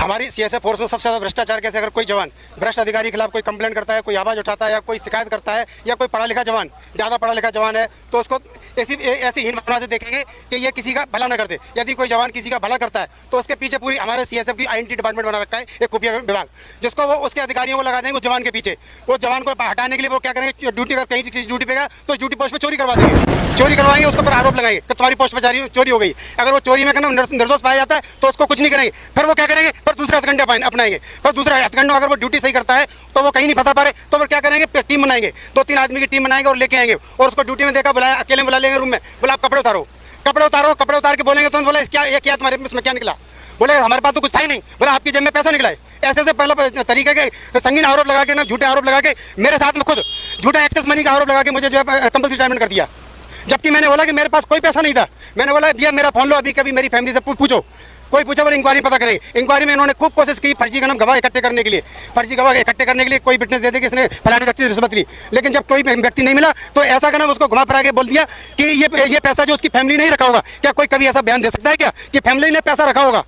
हमारी CSF force में सबसे ज़्यादा भ्रष्टाचार कैसे, अगर कोई जवान भ्रष्ट अधिकारी के खिलाफ कोई कंप्लेंट करता है, कोई आवाज़ उठाता है या कोई शिकायत करता है या कोई पढ़ा लिखा जवान, ज़्यादा पढ़ा लिखा जवान है, तो उसको ऐसी हीन भावना से देखेंगे कि ये किसी का भला न कर दे। यदि कोई जवान किसी का भला करता है तो उसके पीछे पूरी हमारे सीएसएफ की आईएनटी डिपार्टमेंट बना रखा है, एक खुफिया विभाग, जिसको वो उसके अधिकारियों को लगा देंगे उस जवान के पीछे। वो जवान को हटाने के लिए वो क्या करेंगे, ड्यूटी अगर कहीं किसी ड्यूटी पे गया तो उस ड्यूटी पोस्ट पे चोरी करवा देंगे, चोरी करवाएंगे, उसके ऊपर आरोप लगाएंगे कि तुम्हारी पोस्ट पर चोरी हो गई। अगर वो चोरी में निर्दोष पाया जाता है तो उसको कुछ नहीं करेंगे, फिर वो क्या करेंगे, फिर दूसरा हथकंडा अपनाएंगे, फिर दूसरा हथकंडा अगर वो ड्यूटी सही करता है तो वो कहीं नहीं फंसा पा रहे तो फिर क्या करेंगे, टीम बनाएंगे, 2-3 आदमी की टीम बनाएंगे और लेके आएंगे और उसको ड्यूटी में देखा, बुलाया, अकेले बुला लेंगे रूम में, बोला आप कपड़े उतारो, कपड़े उतार के बोलेंगे तो बोला ये क्या तुम्हारे इसमें क्या निकला, बोले हमारे पास तो कुछ था ही नहीं, बोला आपकी जेब में पैसा निकला है। ऐसे पहला तरीके के संगीन आरोप लगा के ना, झूठे आरोप लगा के मेरे साथ में खुद झूठा एक्सेस मनी का आरोप लगा के मुझे जो है कंपल्सरी रिटायरमेंट कर दिया, जबकि मैंने बोला कि मेरे पास कोई पैसा नहीं था। मैंने बोला भैया मेरा फोन लो, अभी कभी मेरी फैमिली से पूछो, कोई पूछा बोले इंक्वायरी पता करें। इंक्वायरी में इन्होंने खूब कोशिश की फर्जी गवाह इकट्ठे करने के लिए, कोई विटनेस दे दे कि इसने फलाने व्यक्ति से रिश्वत ली, लेकिन जब कोई व्यक्ति नहीं मिला तो ऐसा करना उसको घुमा फिरा के बोल दिया कि ये पैसा जो उसकी फैमिली नहीं रखा होगा। क्या कोई कभी ऐसा बयान दे सकता है क्या कि फैमिली ने पैसा रखा होगा?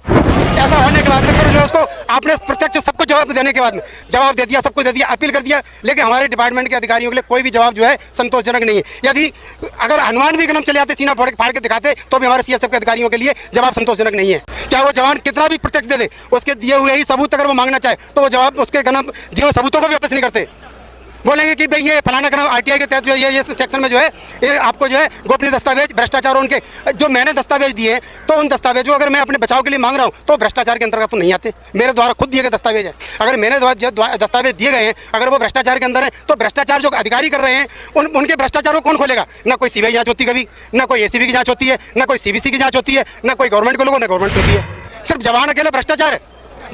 ऐसा होने के बाद में फिर जो उसको आपने प्रत्यक्ष सबको जवाब देने के बाद में जवाब दे दिया, सबको दे दिया, अपील कर दिया, लेकिन हमारे डिपार्टमेंट के अधिकारियों के लिए कोई भी जवाब जो है संतोषजनक नहीं है। यदि अगर हनुमान भी कदम चले आते, सीना फाड़ के दिखाते, तो भी हमारे सीएसएफ के अधिकारियों के लिए जवाब संतोषजनक नहीं है। चाहे वो जवान कितना भी प्रत्यक्ष दे दे, उसके दिए हुए ही सबूत अगर वो मांगना चाहे तो वो जवाब उसके दिए हुए सबूतों को भी वापस नहीं करते। बोलेंगे कि भाई ये फलाना करना आरटीआई के तहत जो ये सेक्शन में जो है ये आपको जो है गोपनीय दस्तावेज भ्रष्टाचार, उनके जो मैंने दस्तावेज दिए तो उन दस्तावेजों अगर मैं अपने बचाव के लिए मांग रहा हूँ तो भ्रष्टाचार के अंतर्गत तो नहीं आते, मेरे द्वारा खुद दिए गए दस्तावेज है। अगर मैंने दस्तावेज दिए गए हैं, अगर वो भ्रष्टाचार के अंदर है तो भ्रष्टाचार जो अधिकारी कर रहे हैं उनके भ्रष्टाचार को कौन खोलेगा? ना कोई सीबीआई जाँच होती कभी, ना कोई एसीबी की जाँच होती है, ना कोई सीबीसी की जाँच होती है, ना कोई गवर्नमेंट को लोगों, ना गवर्नमेंट होती है। सिर्फ जवान अकेला भ्रष्टाचार है,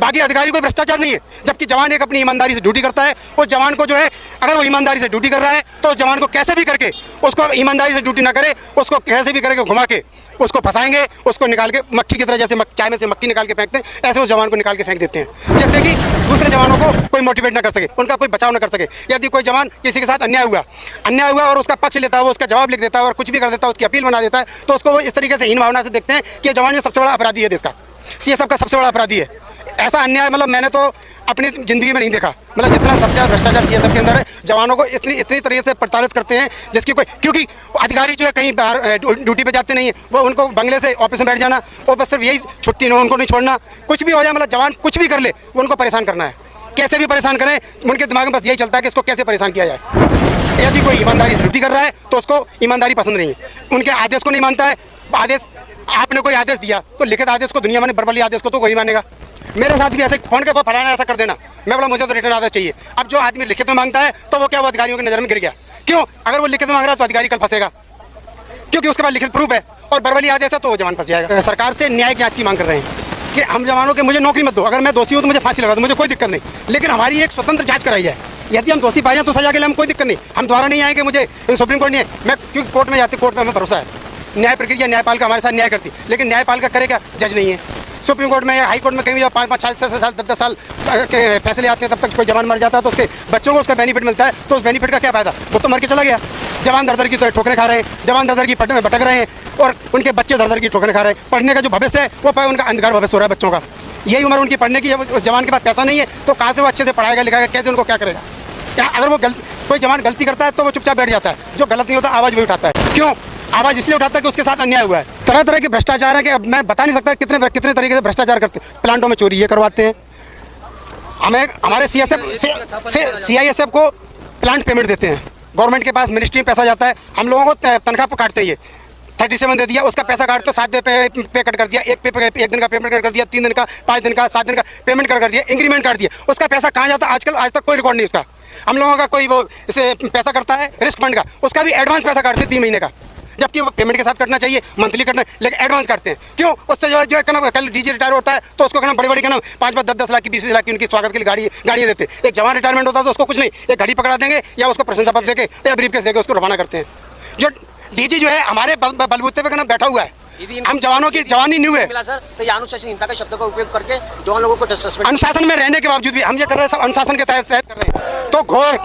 बाकी अधिकारी कोई भ्रष्टाचार नहीं है। जबकि जवान एक अपनी ईमानदारी से ड्यूटी करता है, उस जवान को जो है अगर वो ईमानदारी से ड्यूटी कर रहा है तो उस जवान को कैसे भी करके उसको ईमानदारी से ड्यूटी ना करे, उसको कैसे भी करके घुमा के उसको फंसाएंगे, उसको निकाल के मक्खी की तरह जैसे चाय में से मक्खी निकाल के फेंकते हैं, ऐसे उस जवान को निकाल के फेंक देते हैं, जिससे कि दूसरे जवानों को कोई मोटिवेट ना कर सके, उनका कोई बचाव ना कर सके। यदि कोई जवान किसी के साथ अन्याय हुआ और उसका पक्ष लेता है, वो उसका जवाब लिख देता है और कुछ भी कर देता है, उसकी अपील बना देता है, तो उसको वो इस तरीके से हीन भावना से देखते हैं कि जवान ये सबसे बड़ा अपराधी है देश का, सीएसएफ का सबसे बड़ा अपराधी है। ऐसा अन्याय मतलब मैंने तो अपनी ज़िंदगी में नहीं देखा। मतलब जितना सबसे ज़्यादा भ्रष्टाचार सीएसएफ के अंदर है, जवानों को इतनी तरीके से प्रताड़ित करते हैं जिसकी कोई, क्योंकि अधिकारी जो है कहीं बाहर ड्यूटी पे जाते नहीं है, वो उनको बंगले से ऑफिस में बैठ जाना और बस सिर्फ यही छुट्टी उनको नहीं छोड़ना, कुछ भी हो जाए मतलब जवान कुछ भी कर ले वो उनको परेशान करना है, कैसे भी परेशान करें, उनके दिमाग में बस यही चलता है कि इसको कैसे परेशान किया जाए। यदि कोई ईमानदारी से ड्यूटी कर रहा है तो उसको ईमानदारी पसंद नहीं है, उनके आदेश को नहीं मानता है। आदेश आपने कोई आदेश दिया तो लिखित आदेश को दुनिया में बरबली आदेश को तो कोई मानेगा। मेरे साथ भी ऐसे फोन के फलाना ऐसा कर देना, मैं बोला मुझे तो रिटर्न आदेश चाहिए। अब जो आदमी लिखित में मांगता है तो वो क्या वो अधिकारियों की नज़र में गिर गया, क्यों? अगर वो लिखित में मांग रहा है तो अधिकारी कल फंसेगा, क्योंकि उसके पास लिखित प्रूफ है, और बरबली आदेश है तो वो जवान फंस जाएगा। सरकार से न्यायिक जांच की मांग कर रहे हैं कि हम जवानों के मुझे नौकरी मत दो, अगर मैं दोषी हूँ तो मुझे फांसी लगा दो, मुझे कोई दिक्कत नहीं, लेकिन हमारी एक स्वतंत्र जाँच कराई जाए। यदि हम दोषी पाए जाए तो सजा के लिए हम कोई दिक्कत नहीं, हम द्वारा नहीं आएंगे, मुझे सुप्रीम कोर्ट नहीं है, मैं क्योंकि कोर्ट में जाती, कोर्ट में हमें भरोसा है, न्याय प्रक्रिया न्यायपालिका हमारे साथ न्याय करती, लेकिन न्यायपालिका करेगा, जज नहीं है। सुप्रीम कोर्ट में या हाई कोर्ट में कहीं 5-5, 6 साल 10 साल के फैसले आते हैं, तब तक कोई जवान मर जाता है तो उसके बच्चों को उसका बेनिफिट मिलता है, तो उस बेनिफिट का क्या फायदा? वो तो मर के चला गया। जवान दर की तो ठोकरें खा रहे हैं, जवान दर की भटक रहे हैं और उनके बच्चे दर की ठोकरें खा रहे हैं। पढ़ने का जो भविष्य है वो उनका अंधकार भविष्य हो रहा है बच्चों का, यही उम्र उनकी पढ़ने की। उस जवान के पास पैसा नहीं है तो कहाँ से वो अच्छे से पढ़ाएगा लिखाएगा, कैसे उनको क्या करेगा? क्या अगर वो कोई जवान गलती करता है तो वो चुपचाप बैठ जाता है, जो गलत नहीं होता आवाज़ भी उठाता है। क्यों आवाज़ इसलिए उठाता है कि उसके साथ अन्याय हुआ है। तरह तरह के भ्रष्टाचार है कि अब मैं बता नहीं सकता कितने तरीके से भ्रष्टाचार करते हैं। प्लांटों में चोरी ये करवाते हैं, हमें हमारे सीआईएसएफ को प्लांट पेमेंट देते हैं, गवर्नमेंट के पास मिनिस्ट्री में पैसा जाता है, हम लोगों को तनख्वाह पर काटते हैं। 37 दे दिया, उसका पैसा काट तो 7 दिन पे कट कर दिया, एक दिन का पेमेंट कर दिया, 3 दिन का, 5 दिन का, 7 दिन का पेमेंट कर दिया, इंक्रीमेंट कर दिया। उसका पैसा कहाँ जाता है आज तक कोई रिकॉर्ड नहीं उसका। हम लोगों का कोई वो इसे पैसा करता है रिस्क फंड का, उसका भी एडवांस पैसा काटते हैं 3 महीने का, जबकि वो पेमेंट के साथ कटना चाहिए, मंथली कटना, लेकिन एडवांस काटते हैं। क्यों? उससे जो है कल डीजी रिटायर होता है तो उसको बड़ी 5-5, 10-10 लाख की, 20-20 लाख की उनकी स्वागत के लिए गाड़ियाँ देते हैं। एक जवान रिटायरमेंट होता है तो उसको कुछ नहीं, एक घड़ी पकड़ा देंगे या उसको प्रशंसा पत्र देके या ब्रीफकेस देके उसको रवाना करते हैं। जो डीजी जो है हमारे बलबूते पे बैठा हुआ है, हम जवानों की जवानी नहीं हुए सर, तो ये अनुशासनहीनता का शब्द का उपयोग करके जवान लोगों को सस्पेंड, अनुशासन में रहने के बावजूद भी हम ये कर रहे हैं, सब अनुशासन के तहत कर रहे हैं, तो घोर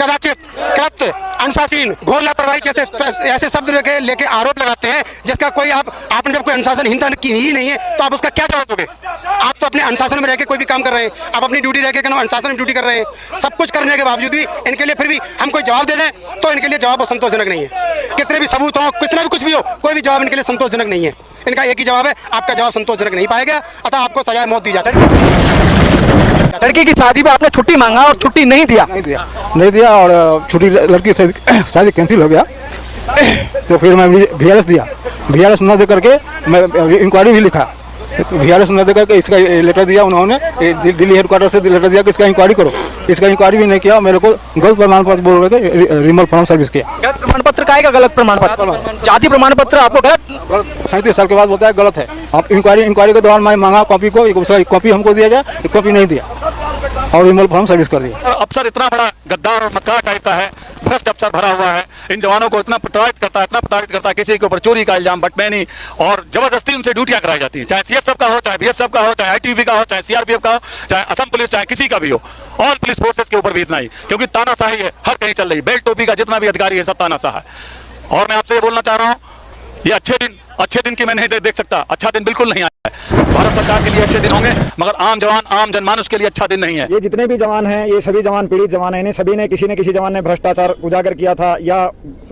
कदाचित कृत्य अनुशासन घोर लापरवाही जैसे ऐसे शब्द लेके आरोप लगाते हैं जिसका कोई आपने जब कोई अनुशासनहीनता की ही नहीं है तो आप उसका क्या जवाब दोगे? आप तो अपने अनुशासन में रह के कोई भी काम कर रहे हैं, आप अपनी ड्यूटी रह के अनुशासन में ड्यूटी कर रहे हैं, सब कुछ करने के बावजूद भी इनके लिए फिर भी हम कोई जवाब दे दें तो इनके लिए जवाब संतोषजनक नहीं है। कितने भी सबूत हो, कितना भी कुछ भी हो, कोई भी जवाब इनके लिए संतोषजनक नहीं है। इनका एक ही जवाब है, आपका जवाब संतोषजनक नहीं पाएगा, अतः आपको सजाए मौत दी जाती है। लड़की की शादी पे आपने छुट्टी मांगा और छुट्टी नहीं दिया। नहीं दिया और छुट्टी लड़की शादी कैंसिल हो गया। तो फिर मैं VRS दिया, VRS न दे करके मैं इंक्वायरी भी लिखा, VRS न दे करके इसका लेटर दिया उन्होंने, दिल्ली हेडक्वार्टर से लेटर दिया कि इसका इंक्वायरी करो। इसका इंक्वायरी भी नहीं किया, मेरे को गलत प्रमाण पत्र बोल रहे थे, रिमल फॉर्म सर्विस किया। गलत प्रमाण पत्र का आएगा, गलत प्रमाण पत्र, जाति प्रमाण पत्र आपको गलत 37 साल के बाद बताया गलत है। आप इंक्वायरी के दौरान मैं मांगा कॉपी को, उसका कॉपी हमको दिया जाए, कॉपी नहीं दिया और रिमल फॉर्म सर्विस कर दिया। अफसर इतना बड़ा गद्दार और मक्कार टाइप का है, भ्रष्ट अफसर भरा हुआ है, इन जवानों को इतना प्रताड़ित करता है, किसी के ऊपर चोरी का इल्जाम बटमैनी और जबरदस्ती उनसे ड्यूटियां कराई जाती हैं, चाहे CSF का हो, चाहे BSF का हो, चाहे ITBP का हो, चाहे CRPF का हो, चाहे असम पुलिस, चाहे किसी का भी हो, ऑल पुलिस फोर्सेस के ऊपर भी इतना ही, क्योंकि तानाशाही है हर कहीं चल रही, बेल्ट टोपी का जितना भी अधिकारी है सब तानाशाह है। और मैं आपसे ये बोलना चाह रहा हूँ, ये अच्छे दिन की मैं नहीं देख सकता, अच्छा दिन बिल्कुल नहीं आया है। भारत सरकार के लिए अच्छे दिन होंगे, मगर आम जवान, आम जनमानस के लिए अच्छा दिन नहीं है। ये जितने भी जवान हैं, ये सभी जवान पीड़ित जवान हैं। इन्हें सभी ने किसी न किसी जवान ने भ्रष्टाचार उजागर किया था या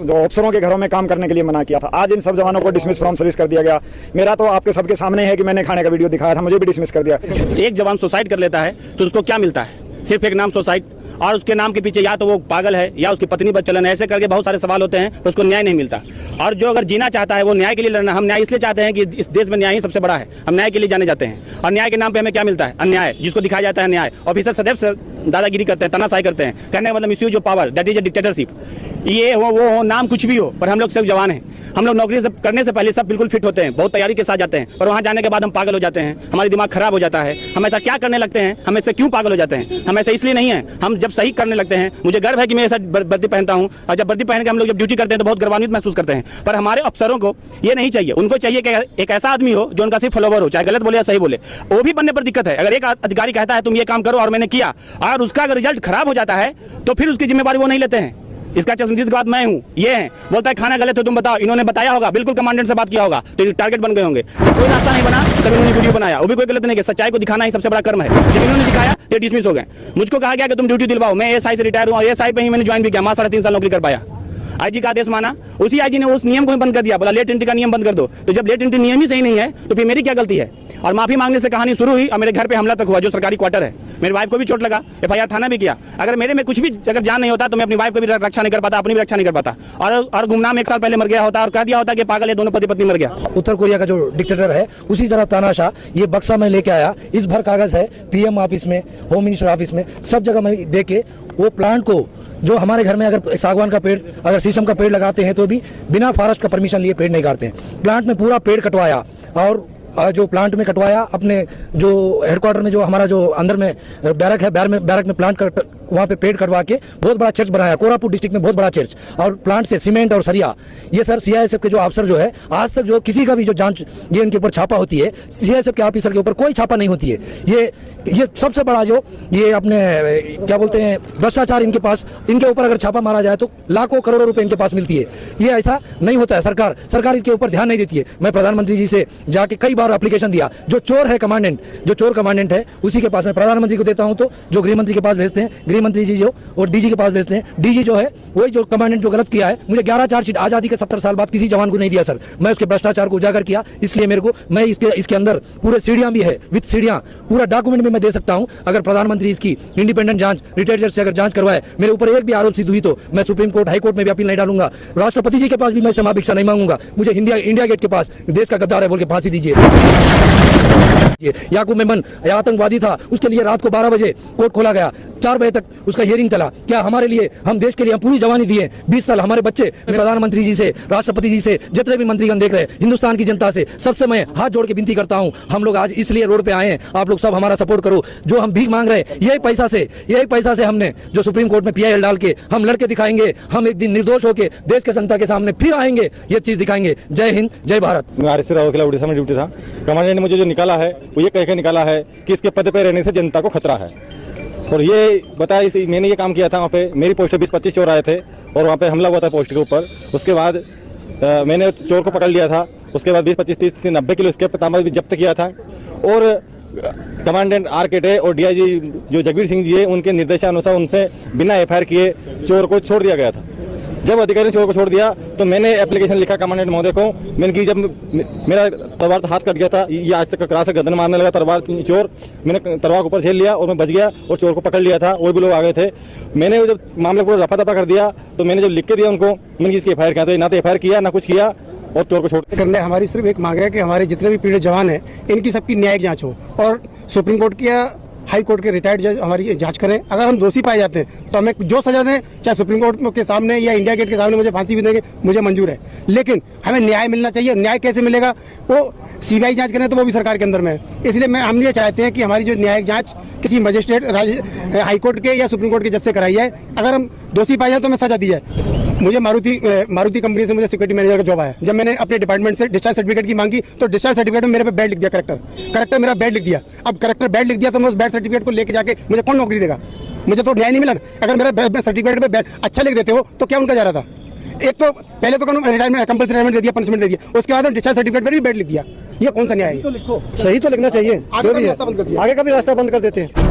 जो अफसरों के घरों में काम करने के लिए मना किया था। आज इन सब जवानों को डिसमिस फ्रॉम सर्विस कर दिया गया। मेरा तो आपके सबके सामने है कि मैंने खाने का वीडियो दिखाया था, मुझे भी डिसमिस कर दिया। एक जवान सुसाइड कर लेता है तो उसको क्या मिलता है? सिर्फ एक नाम सुसाइड, और उसके नाम के पीछे या तो वो पागल है या उसकी पत्नी बदचलन है, ऐसे करके बहुत सारे सवाल होते हैं, तो उसको न्याय नहीं मिलता। और जो अगर जीना चाहता है वो न्याय के लिए लड़ना, हम न्याय इसलिए चाहते हैं कि इस देश में न्याय ही सबसे बड़ा है, हम न्याय के लिए जाने जाते हैं। और न्याय के नाम पे हमें क्या मिलता है? अन्याय, जिसको दिखाया जाता है न्याय। ऑफिसर सदैव दादागिरी करते हैं, तानाशाही करते हैं, कहने का मतलब misuse of power, that is a dictatorship. ये हो वो हो, नाम कुछ भी हो, पर हम लोग सब जवान हैं। हम लोग नौकरी करने से पहले सब बिल्कुल फिट होते हैं, बहुत तैयारी के साथ जाते हैं, और वहाँ जाने के बाद हम पागल हो जाते हैं, हमारी दिमाग खराब हो जाता है। हम ऐसा क्या करने लगते हैं, हम ऐसे क्यों पागल हो जाते हैं? हम ऐसा इसलिए नहीं है, हम जब सही करने लगते हैं, मुझे गर्व है कि मैं ऐसा वर्दी पहनता हूँ, और जब वर्दी पहन के हम लोग जब ड्यूटी करते हैं तो बहुत गर्वान्वित महसूस करते हैं। पर हमारे अफसरों को ये नहीं चाहिए, उनको चाहिए कि एक ऐसा आदमी हो जो उनका सिर्फ फॉलोवर हो, चाहे गलत बोले या सही बोले, वो भी बनने पर दिक्कत है। अगर एक अधिकारी कहता है तुम ये काम करो और मैंने किया, और उसका अगर रिजल्ट खराब हो जाता है तो फिर उसकी जिम्मेवारी वो नहीं लेते हैं। इसका चश्मदीद बात मैं हूँ, ये है, बोलता है खाना गलत हो तुम बताओ, इन्होंने बताया होगा, बिल्कुल कमांडेंट से बात किया होगा, तो टारगेट बन गए होंगे। कोई रास्ता नहीं बना तब इन्होंने वीडियो बनाया, वो भी कोई गलत नहीं है, सच्चाई को दिखाना ही सबसे बड़ा कर्म है। जब इन्होंने दिखाया तो डिसमिस हो गए। मुझको कहा गया कि तुम ड्यूटी दिलवाओ, मैं ASI से रिटायर हुआ, ASI पे ही मैंने ज्वाइन भी किया, मां 3.5 साल नौकरी कर पाया। IG का आदेश माना, उसी IG ने उस नियम को बंद कर दिया, बोला लेट एंट्री का नियम बंद कर दो। तो जब लेट एंट्री नियम ही सही नहीं है तो फिर मेरी क्या गलती है? और माफी मांगने से कहानी शुरू हुई और मेरे घर पे हमला तक हुआ, जो सरकारी क्वार्टर है। मेरी वाइफ को भी चोट लगा, FIR थाना भी किया। अगर मेरे में कुछ भी अगर जान नहीं होता तो मैं अपनी वाइफ को भी रक्षा नहीं कर पाता, अपनी भी रक्षा नहीं कर पाता। और गुमनाम 1 साल पहले मर गया होता और कह दिया होता कि पागल है, दोनों पति पत्नी मर गया। उत्तर कोरिया का जो डिक्टेटर है उसी तरह तानाशाह ये बक्सा में लेके आया, इस भर कागज है, PM ऑफिस में, होम मिनिस्टर ऑफिस में, सब जगह में दे के वो प्लांट को, जो हमारे घर में अगर सागवान का पेड़, अगर शीशम का पेड़ लगाते हैं तो भी बिना फॉरेस्ट का परमिशन लिए पेड़ नहीं काटते हैं। प्लांट में पूरा पेड़ कटवाया, और जो प्लांट में कटवाया, अपने जो हेडक्वार्टर में जो हमारा जो अंदर में बैरक है, बैरक में प्लांट वहाँ पे पेड़ कटवा के बहुत बड़ा चर्च बनाया, कोरापुट डिस्ट्रिक्ट में बहुत बड़ा चर्च, और प्लांट से सीमेंट और सरिया। ये सर CISF के जो अफसर जो है, आज तक जो किसी का भी जो जांच ये इनके ऊपर छापा होती है, CISF के ऑफिसर के ऊपर कोई छापा नहीं होती है। ये सबसे बड़ा जो ये अपने क्या बोलते हैं भ्रष्टाचार, इनके पास, इनके ऊपर अगर छापा मारा जाए तो लाखों करोड़ों रुपए इनके पास मिलती है। ये ऐसा नहीं होता है, सरकार इनके ऊपर ध्यान नहीं देती है। मैं प्रधानमंत्री जी से जाके कई बार एप्लीकेशन दिया, जो चोर है कमांडेंट, जो चोर कमांडेंट है उसी के पास मैं प्रधानमंत्री को देता हूं, तो जो गृह मंत्री के पास भेजते हैं, गृह मंत्री जी जो, और DG के पास भेजते हैं, DG जो है वही जो कमांडेंट जो गलत किया है। मुझे 11 चार्जशीट आजादी के 70 साल बाद किसी जवान को नहीं दिया सर, मैं उसके भ्रष्टाचार को उजागर किया, इसलिए मेरे को, मैं इसके अंदर पूरे सीढ़ियां भी है, विद सीढ़ियां, पूरा डॉक्यूमेंट भी मैं दे सकता हूं। अगर प्रधानमंत्री इसकी इंडिपेंडेंट जांच, रिटायर्ड जज से अगर जांच करवाए, मेरे ऊपर एक भी आरोप सिद्ध हुई तो मैं सुप्रीम कोर्ट, हाई कोर्ट में भी अपील नहीं डालूंगा। राष्ट्रपति जी के पास भी मैं क्षमा भिक्षा नहीं मांगूंगा। मुझे इंडिया गेट के पास देश का गद्दार है बोल के फांसी दीजिए। याकूब मेमन आतंकवादी था, उसके लिए रात को 12 बजे कोर्ट खोला गया, 4 बजे तक उसका हियरिंग चला। क्या हमारे लिए, हम देश के लिए हम पूरी जवानी दिए, 20 साल हमारे बच्चे। प्रधानमंत्री जी से, राष्ट्रपति जी से, जितने भी मंत्रीगण देख रहे हैं, हिंदुस्तान की जनता से, सबसे मैं हाथ जोड़ के विनती करता हूं, हम लोग आज इसलिए रोड पे आए हैं, आप लोग सब हमारा सपोर्ट करो। जो हम भीख मांग रहे हैं, यही पैसा से हमने जो सुप्रीम कोर्ट में PIL डाल के हम लड़के दिखाएंगे, हम एक दिन निर्दोष होकर देश के जनता के सामने फिर आएंगे, ये चीज दिखाएंगे। जय हिंद, जय भारत। मैं RSC राव किला उड़ीसा में ड्यूटी था। कमांडेंट ने मुझे जो निकाला है वो ये कह के निकाला है कि इसके पद पे रहने से जनता को खतरा है, और ये बताया, मैंने ये काम किया था। वहाँ पे मेरी पोस्ट 20-25 चोर आए थे और वहाँ पे हमला हुआ था पोस्ट के ऊपर। उसके बाद मैंने चोर को पकड़ लिया था। उसके बाद 20-25-30-90 किलो इसके तांबा भी जब्त किया था, और कमांडेंट आर.के. डे और डीआईजी जो जगबीर सिंह जी है उनके निर्देशानुसार उनसे बिना एफआईआर किए चोर को छोड़ दिया गया था। जब अधिकारी ने चोर को छोड़ दिया तो मैंने एप्लीकेशन लिखा कमांडेंट महोदय को। मैंने की जब मेरा तलवार हाथ कट गया था, ये आज तक क्रास से गर्दन मारने लगा तलवार चोर, मैंने तलवार को ऊपर झेल लिया और मैं बच गया और चोर को पकड़ लिया था। वो भी लोग आ गए थे। मैंने जब मामले को रफा दफा कर दिया तो मैंने जब लिख के दिया उनको, मैंने इसकी एफआईआर किया, तो ना तो एफआईआर किया ना कुछ किया और चोर को छोड़ करने हमारी सिर्फ एक मांग है कि हमारे जितने भी पीड़ित जवान हैं इनकी सबकी न्यायिक जांच हो और सुप्रीम कोर्ट की या हाई कोर्ट के रिटायर्ड जज हमारी जांच करें। अगर हम दोषी पाए जाते हैं तो हमें जो सजा दें, चाहे सुप्रीम कोर्ट के सामने या इंडिया गेट के सामने मुझे फांसी भी देंगे, मुझे मंजूर है, लेकिन हमें न्याय मिलना चाहिए। न्याय कैसे मिलेगा? वो सीबीआई जांच करें तो वो भी सरकार के अंदर में है। इसलिए हम ये चाहते हैं कि हमारी जो न्यायिक जांच किसी मजिस्ट्रेट हाई कोर्ट के या सुप्रीम कोर्ट के जज से कराई जाए। अगर हम दोषी पाए जाए तो हमें सजा दी जाए। मुझे मारुति कंपनी से मुझे सिक्योरिटी मैनेजर का जॉब आया। जब मैंने अपने डिपार्टमेंट से डिस्चार्ज सर्टिफिकेट की मांगी तो डिस्चार्ज सर्टिफिकेट में मेरे पे बैड लिख दिया, करेक्टर मेरा बैड लिख दिया। अब करेक्टर बैड लिख दिया तो मैं उस बैड सर्टिफिकेट को लेके जाके मुझे कौन नौकरी देगा? मुझे तो न्याय नहीं मिला। अगर मेरा सर्टिफिकेट में बैड अच्छा लिख देते हो तो क्या उनका जा रहा था? एक तो पहले तो रिटायरमेंट कंपल्सरी रिटायरमेंट दे दिया, पनिशमेंट दे दिया, उसके बाद डिस्चार्ज सर्टिफिकेट पर भी बैड लिख दिया। ये कौन सा न्याय है? सही तो लिखना चाहिए, आगे का भी रास्ता बंद कर देते हैं।